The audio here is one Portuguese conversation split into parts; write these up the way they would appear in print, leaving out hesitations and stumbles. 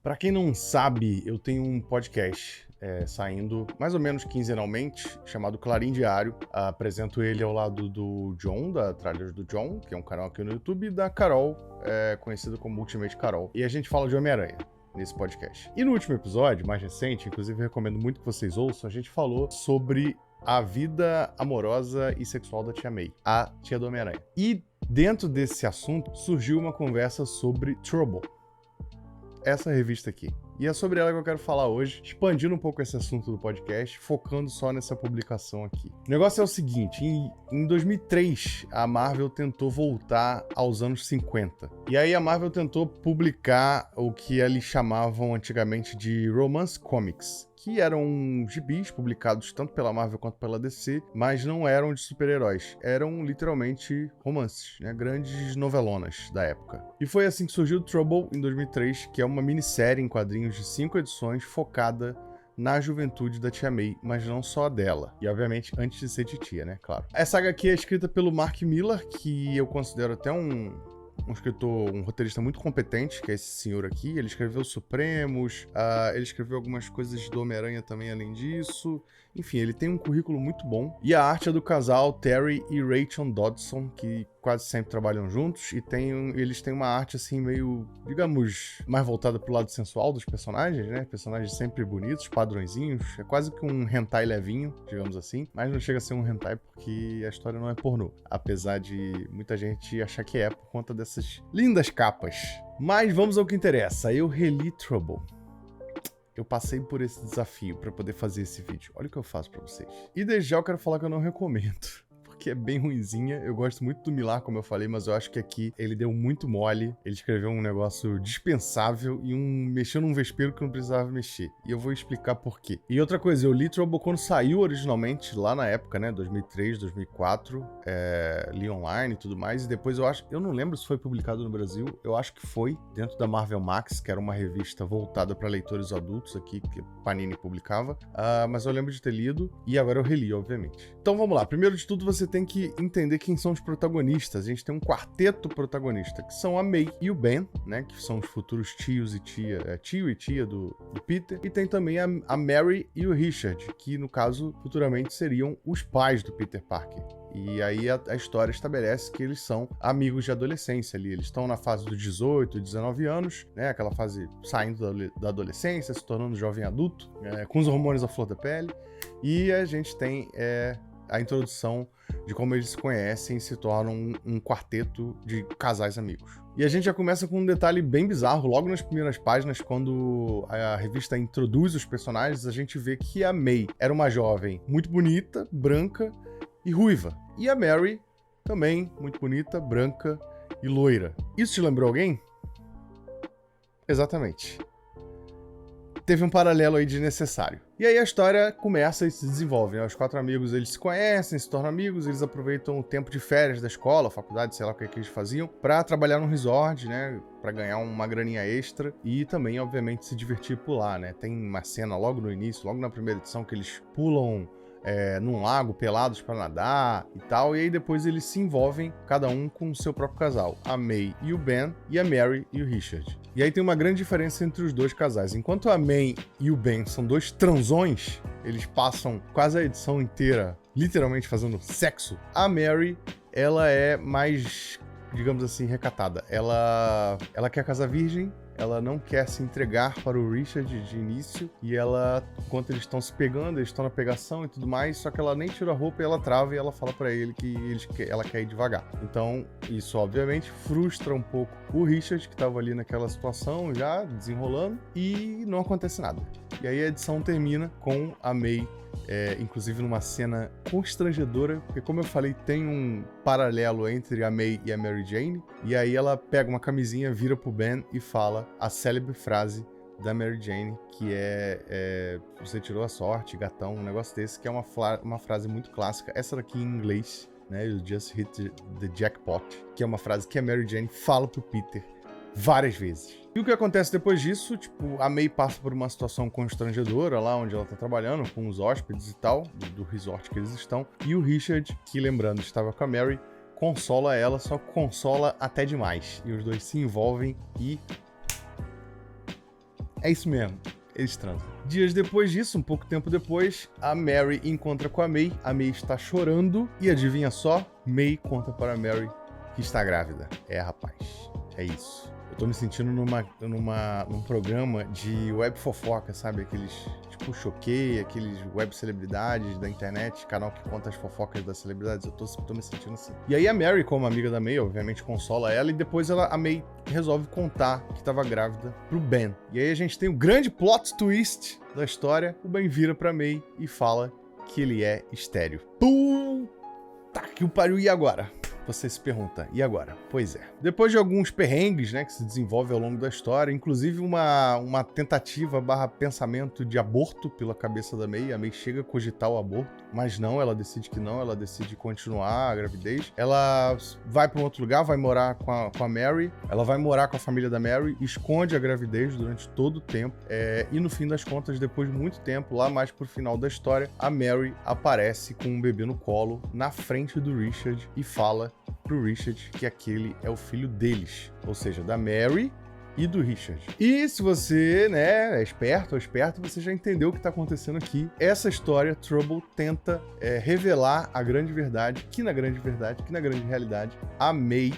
Pra quem não sabe, eu tenho um podcast saindo mais ou menos quinzenalmente, chamado Clarim Diário. Apresento ele ao lado do John, da Trailers do John, que é um canal aqui no YouTube, e da Carol, conhecida como Ultimate Carol. E a gente fala de Homem-Aranha nesse podcast. E no último episódio, mais recente, inclusive recomendo muito que vocês ouçam, a gente falou sobre a vida amorosa e sexual da Tia May, a tia do Homem-Aranha. E dentro desse assunto surgiu uma conversa sobre Trouble, essa revista aqui. E é sobre ela que eu quero falar hoje, expandindo um pouco esse assunto do podcast, focando só nessa publicação aqui. O negócio é o seguinte, em 2003, a Marvel tentou voltar aos anos 50. E aí a Marvel tentou publicar o que eles chamavam antigamente de Romance Comics, que eram gibis publicados tanto pela Marvel quanto pela DC, mas não eram de super-heróis. Eram literalmente romances, né? Grandes novelonas da época. E foi assim que surgiu Trouble em 2003, que é uma minissérie em quadrinhos de 5 edições focada na juventude da Tia May, mas não só dela. E, obviamente, antes de ser titia, né? Claro. Essa saga aqui é escrita pelo Mark Millar, que eu considero até um escritor, um roteirista muito competente, que é esse senhor aqui. Ele escreveu Supremos, ele escreveu algumas coisas do Homem-Aranha também, além disso. Enfim, ele tem um currículo muito bom. E a arte é do casal Terry e Rachel Dodson, que quase sempre trabalham juntos. E eles têm uma arte, assim, meio, digamos, mais voltada pro lado sensual dos personagens, né? Personagens sempre bonitos, padrõezinhos. É quase que um hentai levinho, digamos assim. Mas não chega a ser um hentai porque a história não é pornô. Apesar de muita gente achar que é por conta dessas lindas capas. Mas vamos ao que interessa. Eu reli Trouble. Eu passei por esse desafio pra poder fazer esse vídeo. Olha o que eu faço pra vocês. E desde já eu quero falar que eu não recomendo, porque é bem ruinzinha. Eu gosto muito do Millar, como eu falei, mas eu acho que aqui ele deu muito mole. Ele escreveu um negócio dispensável e mexeu num vespeiro que não precisava mexer. E eu vou explicar por quê. E outra coisa, eu li Trouble quando saiu originalmente, lá na época, né, 2003, 2004, li online e tudo mais, e depois eu não lembro se foi publicado no Brasil, eu acho que foi, dentro da Marvel Max, que era uma revista voltada para leitores adultos aqui, que Panini publicava, mas eu lembro de ter lido, e agora eu reli, obviamente. Então vamos lá, primeiro de tudo você tem que entender quem são os protagonistas. A gente tem um quarteto protagonista, que são a May e o Ben, né, que são os futuros tios e tio e tia do Peter, e tem também a Mary e o Richard, que no caso futuramente seriam os pais do Peter Parker. E aí a história estabelece que eles são amigos de adolescência ali. Eles estão na fase dos 18, 19 anos, né? Aquela fase saindo da adolescência, se tornando jovem adulto, com os hormônios à flor da pele. E a gente tem a introdução de como eles se conhecem e se tornam um quarteto de casais amigos. E a gente já começa com um detalhe bem bizarro. Logo nas primeiras páginas, quando a revista introduz os personagens, a gente vê que a May era uma jovem muito bonita, branca e ruiva. E a Mary, também muito bonita, branca e loira. Isso te lembrou alguém? Exatamente. Teve um paralelo aí desnecessário. E aí a história começa e se desenvolve, né? Os 4 amigos, eles se conhecem, se tornam amigos, eles aproveitam o tempo de férias da escola, faculdade, sei lá o que eles faziam, pra trabalhar num resort, né? Pra ganhar uma graninha extra e também, obviamente, se divertir por lá, né? Tem uma cena logo no início, logo na primeira edição, que eles pulam num lago, pelados pra nadar e tal, e aí depois eles se envolvem, cada um com o seu próprio casal, a May e o Ben, e a Mary e o Richard. E aí tem uma grande diferença entre os dois casais. Enquanto a May e o Ben são dois transões, eles passam quase a edição inteira literalmente fazendo sexo, a Mary, ela é mais, digamos assim, recatada. Ela quer casar virgem, ela não quer se entregar para o Richard de início, e ela, enquanto eles estão se pegando, eles estão na pegação e tudo mais, só que ela nem tira a roupa e ela trava e ela fala pra ele que ela quer ir devagar. Então, isso obviamente frustra um pouco o Richard, que tava ali naquela situação já, desenrolando, e não acontece nada. E aí a edição termina com a May, inclusive numa cena constrangedora, porque como eu falei, tem um paralelo entre a May e a Mary Jane, e aí ela pega uma camisinha, vira pro Ben e fala a célebre frase da Mary Jane, que você tirou a sorte, gatão, um negócio desse, que é uma frase muito clássica, essa daqui em inglês, né, you just hit the jackpot, que é uma frase que a Mary Jane fala pro Peter várias vezes. E o que acontece depois disso, tipo, a May passa por uma situação constrangedora lá onde ela tá trabalhando com os hóspedes e tal, do resort que eles estão, e o Richard, que lembrando estava com a Mary, consola ela, só consola até demais, e os dois se envolvem e É isso mesmo. Eles transam. Dias depois disso, um pouco tempo depois, a Mary encontra com a May. A May está chorando e adivinha só? May conta para a Mary que está grávida. É, rapaz. É isso. Eu tô me sentindo num programa de web fofoca, sabe? Aqueles, tipo, Choquei, aqueles web celebridades da internet, canal que conta as fofocas das celebridades. Eu tô me sentindo assim. E aí a Mary, como amiga da May, obviamente consola ela, e depois a May resolve contar que estava grávida pro Ben. E aí a gente tem o grande plot twist da história. O Ben vira pra May e fala que ele é estéril. Puta que o pariu, e agora? Você se pergunta, e agora? Pois é. Depois de alguns perrengues, né, que se desenvolvem ao longo da história, inclusive uma tentativa / pensamento de aborto pela cabeça da May, a May chega a cogitar o aborto, mas não, ela decide que não, ela decide continuar a gravidez. Ela vai para um outro lugar, vai morar com a Mary, ela vai morar com a família da Mary, esconde a gravidez durante todo o tempo, e no fim das contas, depois de muito tempo, lá mais pro final da história, a Mary aparece com um bebê no colo, na frente do Richard, e fala pro Richard que aquele é o filho deles, ou seja, da Mary e do Richard. E se você, né, é esperto ou esperto, você já entendeu o que tá acontecendo aqui. Essa história, Trouble, tenta revelar a grande verdade, que na grande realidade, a May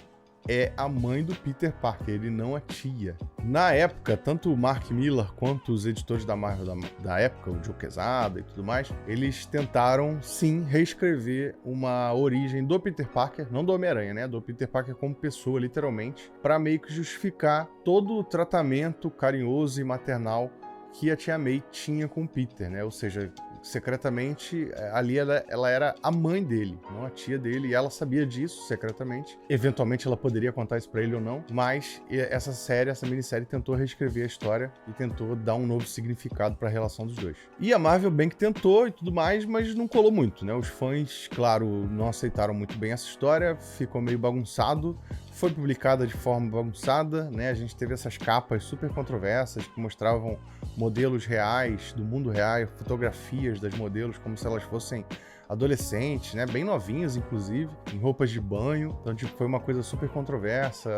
é a mãe do Peter Parker, ele não a tia. Na época, tanto o Mark Millar quanto os editores da Marvel da época, o Joe Quesada e tudo mais, eles tentaram, sim, reescrever uma origem do Peter Parker, não do Homem-Aranha, né? Do Peter Parker como pessoa, literalmente, para meio que justificar todo o tratamento carinhoso e maternal que a tia May tinha com o Peter, né? Ou seja, secretamente, ali ela era a mãe dele, não a tia dele, e ela sabia disso secretamente. Eventualmente ela poderia contar isso pra ele ou não, mas essa minissérie tentou reescrever a história e tentou dar um novo significado pra relação dos dois. E a Marvel bem que tentou e tudo mais, mas não colou muito, né? Os fãs, claro, não aceitaram muito bem essa história, ficou meio bagunçado. Foi publicada de forma bagunçada, né? A gente teve essas capas super controversas que mostravam modelos reais, do mundo real, fotografias das modelos como se elas fossem adolescentes, né? Bem novinhas, inclusive, em roupas de banho. Então, tipo, foi uma coisa super controversa.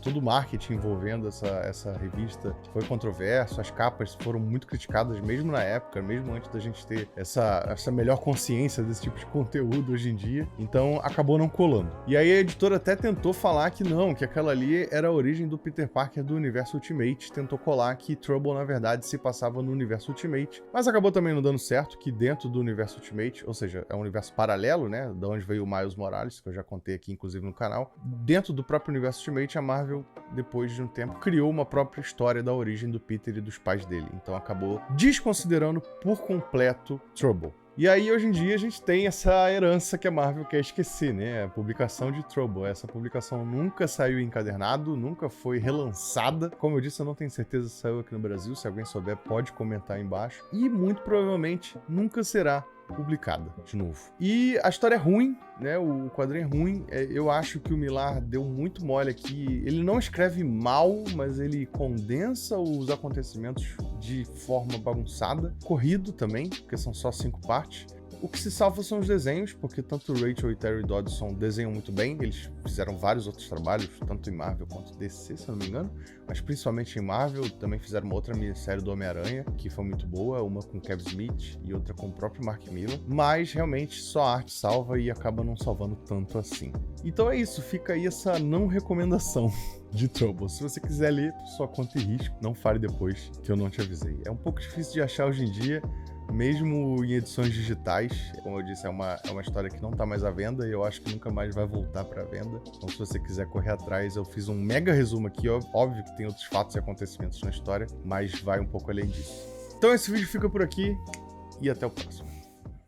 Todo o marketing envolvendo essa revista foi controverso. As capas foram muito criticadas, mesmo na época, mesmo antes da gente ter essa melhor consciência desse tipo de conteúdo hoje em dia. Então, acabou não colando. E aí a editora até tentou falar que não, que aquela ali era a origem do Peter Parker do universo Ultimate. Tentou colar que Trouble, na verdade, se passava no universo Ultimate. Mas acabou também não dando certo, que dentro do universo Ultimate, ou seja, é um universo paralelo, né, da onde veio o Miles Morales, que eu já contei aqui, inclusive, no canal. Dentro do próprio universo Ultimate, a Marvel, depois de um tempo, criou uma própria história da origem do Peter e dos pais dele. Então acabou desconsiderando por completo Trouble. E aí, hoje em dia, a gente tem essa herança que a Marvel quer esquecer, né? A publicação de Trouble. Essa publicação nunca saiu encadernado, nunca foi relançada. Como eu disse, eu não tenho certeza se saiu aqui no Brasil. Se alguém souber, pode comentar aí embaixo. E, muito provavelmente, nunca será publicada de novo. E a história é ruim, né? O quadrinho é ruim. Eu acho que o Millar deu muito mole aqui. Ele não escreve mal, mas ele condensa os acontecimentos de forma bagunçada. Corrido também, porque são só 5 partes. O que se salva são os desenhos, porque tanto Rachel e Terry Dodson desenham muito bem. Eles fizeram vários outros trabalhos, tanto em Marvel quanto DC, se eu não me engano. Mas principalmente em Marvel, também fizeram uma outra minissérie do Homem-Aranha, que foi muito boa, uma com Kevin Smith e outra com o próprio Mark Millar. Mas realmente só a arte salva e acaba não salvando tanto assim. Então é isso, fica aí essa não recomendação de Trouble. Se você quiser ler, por sua conta e risco, não fale depois que eu não te avisei. É um pouco difícil de achar hoje em dia, mesmo em edições digitais. Como eu disse, é uma história que não tá mais à venda e eu acho que nunca mais vai voltar pra venda. Então, se você quiser correr atrás, eu fiz um mega resumo aqui. Óbvio que tem outros fatos e acontecimentos na história, mas vai um pouco além disso. Então, esse vídeo fica por aqui e até o próximo.